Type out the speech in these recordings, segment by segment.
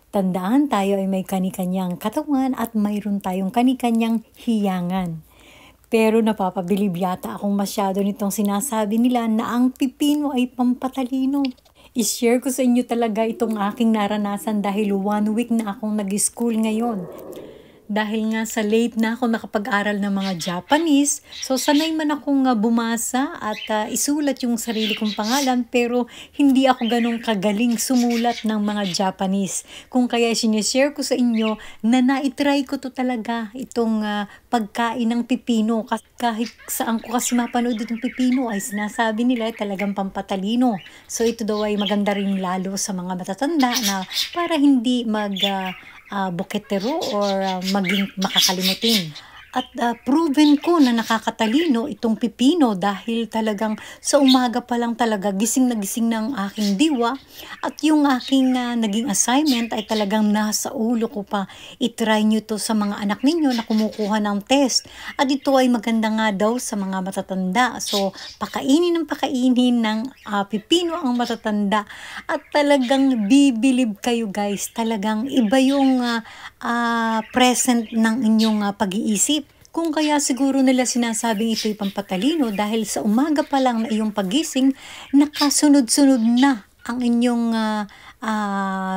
Tandaan tayo ay may kani-kanyang katawan at mayroon tayong kani-kanyang hiyangan. Pero napapabilib yata akong masyado nitong sinasabi nila na ang pipino ay pampatalino. I-share ko sa inyo talaga itong aking naranasan dahil 1 week na akong nag-school ngayon. Dahil nga sa late na ako nakapag-aral ng mga Japanese, so sanay man akong bumasa at isulat yung sarili kong pangalan, pero hindi ako ganun kagaling sumulat ng mga Japanese. Kung kaya sinishare ko sa inyo na na-try ko to talaga itong pagkain ng pipino. Kahit saan ko kasi mapanood itong pipino ay sinasabi nila ay talagang pampatalino. So ito daw ay maganda rin lalo sa mga matatanda na para hindi buketero or maging makakalimutin. At proven ko na nakakatalino itong pipino dahil talagang sa umaga pa lang talaga gising na gising ng aking diwa at yung aking naging assignment ay talagang nasa ulo ko pa. I-try nyo to sa mga anak ninyo na kumukuha ng test. At ito ay maganda nga daw sa mga matatanda. So pakainin ng pipino ang matatanda at talagang bibilib kayo guys. Talagang iba yung present ng inyong pag-iisip. Kung kaya siguro nila sinasabing ito'y pampatalino dahil sa umaga pa lang na iyong pagising, nakasunod-sunod na ang inyong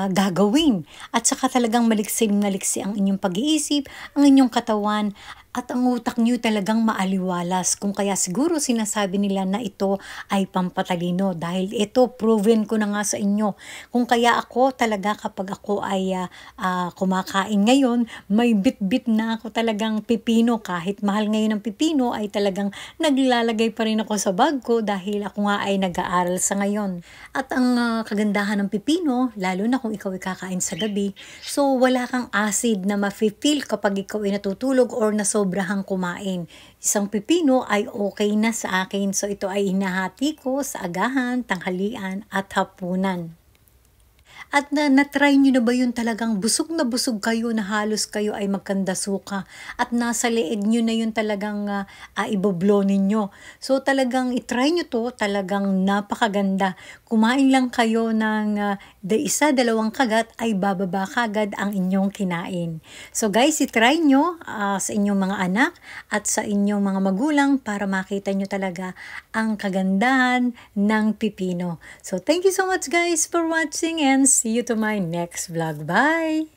gagawin. At saka talagang maliksing naliksi ang inyong pag-iisip, ang inyong katawan, at ang utak nyo talagang maaliwalas. Kung kaya siguro sinasabi nila na ito ay pampatalino dahil ito proven ko na nga sa inyo. Kung kaya ako talaga kapag ako ay kumakain ngayon, may bit-bit na ako talagang pipino. Kahit mahal ngayon ng pipino ay talagang naglalagay pa rin ako sa bag ko dahil ako nga ay nag-aaral sa ngayon. At ang kagandahan ng pipino, lalo na kung ikaw ay kakain sa gabi, so wala kang acid na mafe-feel kapag ikaw ay natutulog or nasobrahang kumain. Isang pipino ay okay na sa akin. So ito ay hinahati ko sa agahan, tanghalian at hapunan. At na-try nyo na ba yun talagang busog na busog kayo na halos kayo ay magkandasuka at nasa leeg nyo na yun talagang iboblo ninyo. So talagang itry nyo to, talagang napakaganda. Kumain lang kayo ng dalawang kagat ay bababa kagad ang inyong kinain. So guys, itry nyo sa inyong mga anak at sa inyong mga magulang para makita nyo talaga ang kagandahan ng pipino. So thank you so much guys for watching and see you to my next vlog. Bye!